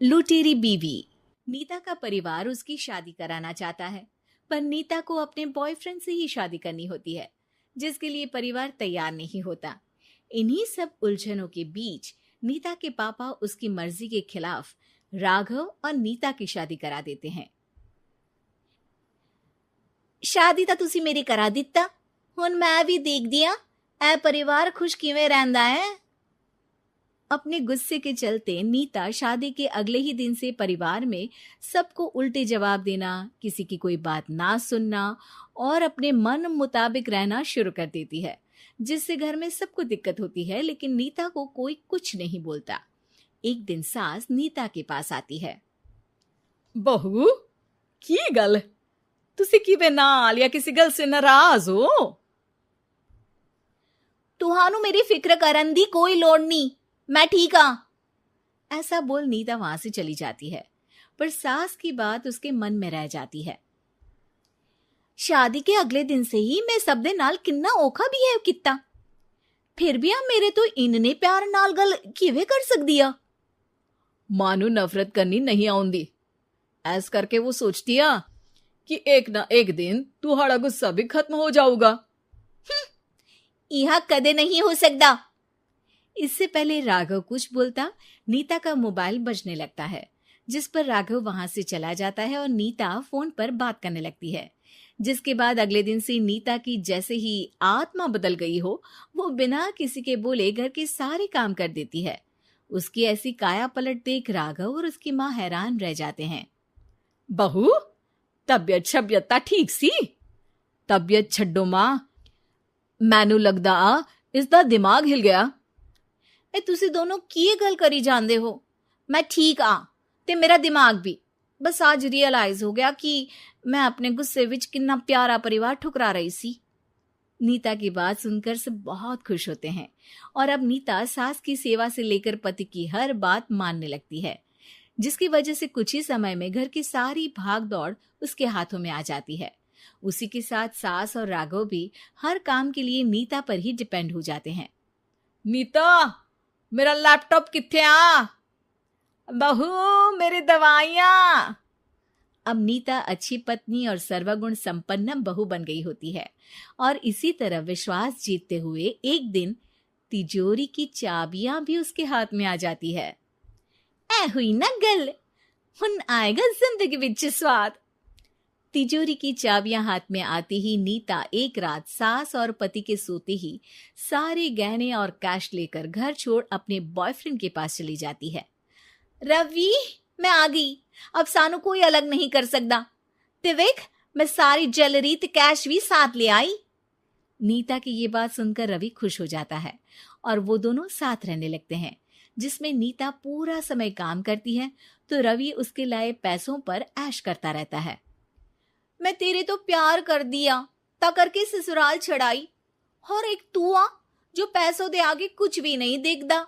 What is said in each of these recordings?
लुटेरी बीवी। नीता का परिवार उसकी शादी कराना चाहता है, पर नीता को अपने बॉयफ्रेंड से ही शादी करनी होती है, जिसके लिए परिवार तैयार नहीं होता। इन्हीं सब उलझनों के बीच नीता के पापा उसकी मर्जी के खिलाफ राघव और नीता की शादी करा देते हैं। शादी ਤਾਂ ਤੁਸੀਂ ਮੇਰੀ ਕਰਾ ਦਿੱਤਾ, ਹੁਣ मैं भी देख दिया ए परिवार खुश किवें रहंदा है। अपने गुस्से के चलते नीता शादी के अगले ही दिन से परिवार में सबको उल्टे जवाब देना, किसी की कोई बात ना सुनना और अपने मन मुताबिक रहना शुरू कर देती है, जिससे घर में सबको दिक्कत होती है, लेकिन नीता को कोई कुछ नहीं बोलता। एक दिन सास नीता के पास आती है। बहू की गल, तुसी किवें नाल या किसी गल से नाराज हो? तुहानू मेरी फिक्र करन दी कोई लोड़ नहीं, मैं ठीक हाँ। ऐसा बोल नीता वहां से चली जाती है, पर सास की बात उसके मन में रह जाती है। शादी के अगले दिन से ही मैं सब दे नाल किन्ना औखा बिहेव किता, फिर भी आ मेरे तो इन्ने प्यार नाल गल किवें कर सकदी आ। मां नू नफरत करनी नहीं आउंदी, ऐस करके वो सोचती आ कि एक ना एक दिन तुहाड़ा गुस्सा भी खत्म हो जाऊगा। यह कदे नहीं हो सकता। इससे पहले राघव कुछ बोलता, नीता का मोबाइल बजने लगता है, जिस पर राघव वहां से चला जाता है और नीता फोन पर बात करने लगती है। जिसके बाद अगले दिन से नीता की जैसे ही आत्मा बदल गई हो, वो बिना किसी के बोले घर के सारे काम कर देती है। उसकी ऐसी काया पलट देख राघव और उसकी माँ हैरान रह जाते हैं। बहू तबियत शबियत ता ठीक सी? तबियत छड्डो मां, मैनू लगदा इसदा दिमाग हिल गया। तुसी दोनों की गल करी जांदे हो? मैं ठीक आ ते मेरा दिमाग भी। बस आज रियलाइज हो गया कि मैं अपने गुस्से विच कितना प्यारा परिवार ठुकरा रही सी। नीता की बात सुनकर सब बहुत खुश होते हैं और अब नीता सास की सेवा से लेकर पति की हर बात मानने लगती है, जिसकी वजह से कुछ ही समय में घर की सारी भाग दौड़ उसके हाथों में आ जाती है। उसी के साथ सास और राघव भी हर काम के लिए नीता पर ही डिपेंड हो जाते हैं। नीता, मेरा लैपटॉप किथे आ? बहू मेरी दवाइयां। अब नीता अच्छी पत्नी और सर्वगुण संपन्न बहू बन गई होती है और इसी तरह विश्वास जीतते हुए एक दिन तिजोरी की चाबियां भी उसके हाथ में आ जाती है। ऐ हुई ना गल, हुन आएगा जिंदगी विच स्वाद। तिजोरी की चाबियां हाथ में आती ही नीता एक रात सास और पति के सोते ही सारे गहने और कैश लेकर घर छोड़ अपने बॉयफ्रेंड के पास चली जाती है। रवि, मैं आ गई, अब सानू कोई अलग नहीं कर सकता। ते वेख, मैं सारी ज्वेलरी ते कैश भी साथ ले आई। नीता की ये बात सुनकर रवि खुश हो जाता है और वो दोनों साथ रहने लगते हैं, जिसमें नीता पूरा समय काम करती है तो रवि उसके लाए पैसों पर ऐश करता रहता है। मैं तेरे तो प्यार कर दिया, ता करके ससुराल छड़ाई, और एक तू आ जो पैसों दे आगे कुछ भी नहीं देखदा।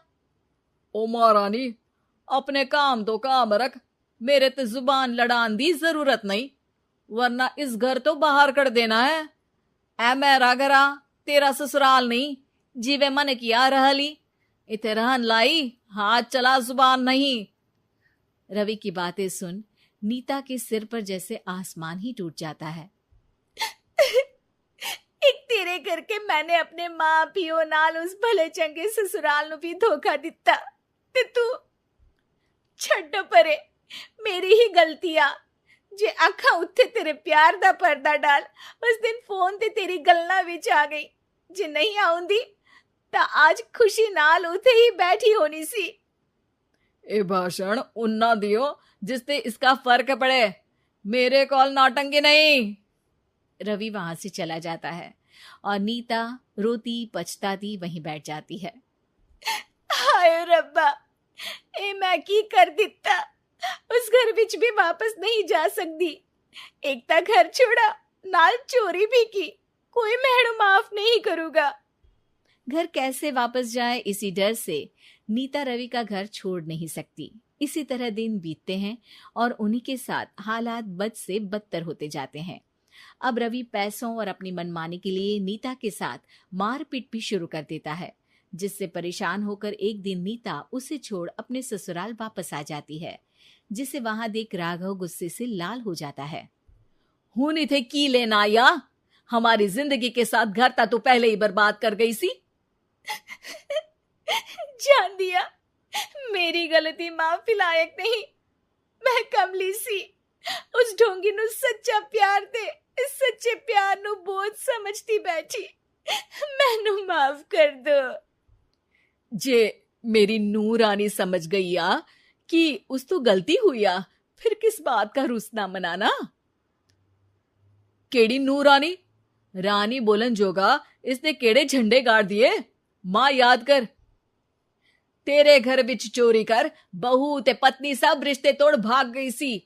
ओ महारानी, अपने काम तो काम रख, मेरे ते जुबान लड़ान दी जरूरत नहीं, वरना इस घर तो बाहर कर देना है। ऐ मेरा घरा, तेरा ससुराल नहीं, जीवे मन किया रहली, इथे रहन लाई, हाथ चला जुबान नहीं। रवि की बातें सुन नीता के सिर पर जैसे आसमान ही टूट जाता है। एक तेरे करके मैंने अपने मां पियो नाल उस भले चंगे ससुराल नु भी धोखा दिता, ते तू छड्ड परे, मेरी ही गलती आ जे आखा उत्थे तेरे प्यार दा पर्दा डाल उस दिन फोन ते तेरी गलना विच आ गई। जे नहीं आउंदी ता आज खुशी नाल उथे ही बैठी होनी सी। ए भाषण उन्ना दियो जिससे इसका फर्क पड़े, मेरे कॉल नौटंकी नहीं। रवि वहां से चला जाता है और नीता रोती पछताती वहीं बैठ जाती है। हाय रब्बा, ए मैं की कर दिता, उस घर विच भी वापस नहीं जा सकती। एक ता घर छोड़ा, नाल चोरी भी की, कोई मेहणु माफ नहीं करूंगा। घर कैसे वापस जाए इसी डर से नीता रवि का घर छोड़ नहीं सकती। इसी तरह दिन बीतते हैं और उन्हीं के साथ हालात बद से बदतर होते जाते हैं। अब रवि पैसों और अपनी मनमानी के लिए नीता के साथ मारपीट भी शुरू कर देता है, जिससे परेशान होकर एक दिन नीता उसे छोड़ अपने ससुराल वापस आ जाती है। जिसे वहां देख राघव गुस्से से लाल हो जाता है। हूं नहीं थे की लेना या हमारी जिंदगी के साथ घर ता तो पहले ही बर्बाद कर गई सी। जान दिया, मेरी गलती माफी लायक नहीं। मैं कमली सी उस ढोंगी नु सच्चा प्यार दे इस सच्चे प्यार नु बोझ समझती बैठी। मैनू माफ कर दो। जे मेरी नूर रानी समझ गई आ कि उस तो गलती हुई आ, फिर किस बात का रुसना मनाना। केड़ी नूर रानी? रानी बोलन जोगा इसने केड़े झंडे गाड़ दिए? मां याद कर, तेरे घर विच चोरी कर बहू ते पत्नी सब रिश्ते तोड़ भाग गई सी।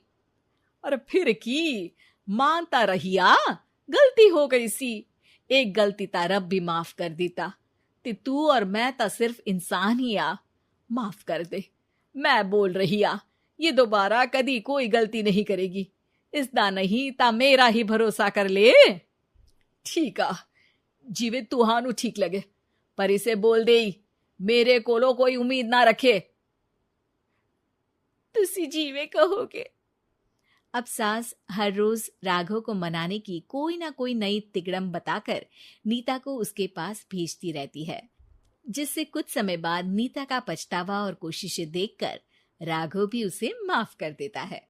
और फिर की मानता रहिया, गलती हो गई सी। एक गलती ता रब भी माफ कर देता ते तू और मैं ता सिर्फ इंसान ही आ। माफ कर दे, मैं बोल रही आ ये दोबारा कदी कोई गलती नहीं करेगी। इसदा नहीं ता मेरा ही भरोसा कर ले। ठीक आ, जिवे तुहानू ठीक लगे, पर इसे बोल दे मेरे कोलो कोई उम्मीद ना रखे। तुसी जीवे कहोगे। अब सास हर रोज राघव को मनाने की कोई ना कोई नई तिकड़म बताकर नीता को उसके पास भेजती रहती है, जिससे कुछ समय बाद नीता का पछतावा और कोशिशें देखकर राघव भी उसे माफ कर देता है।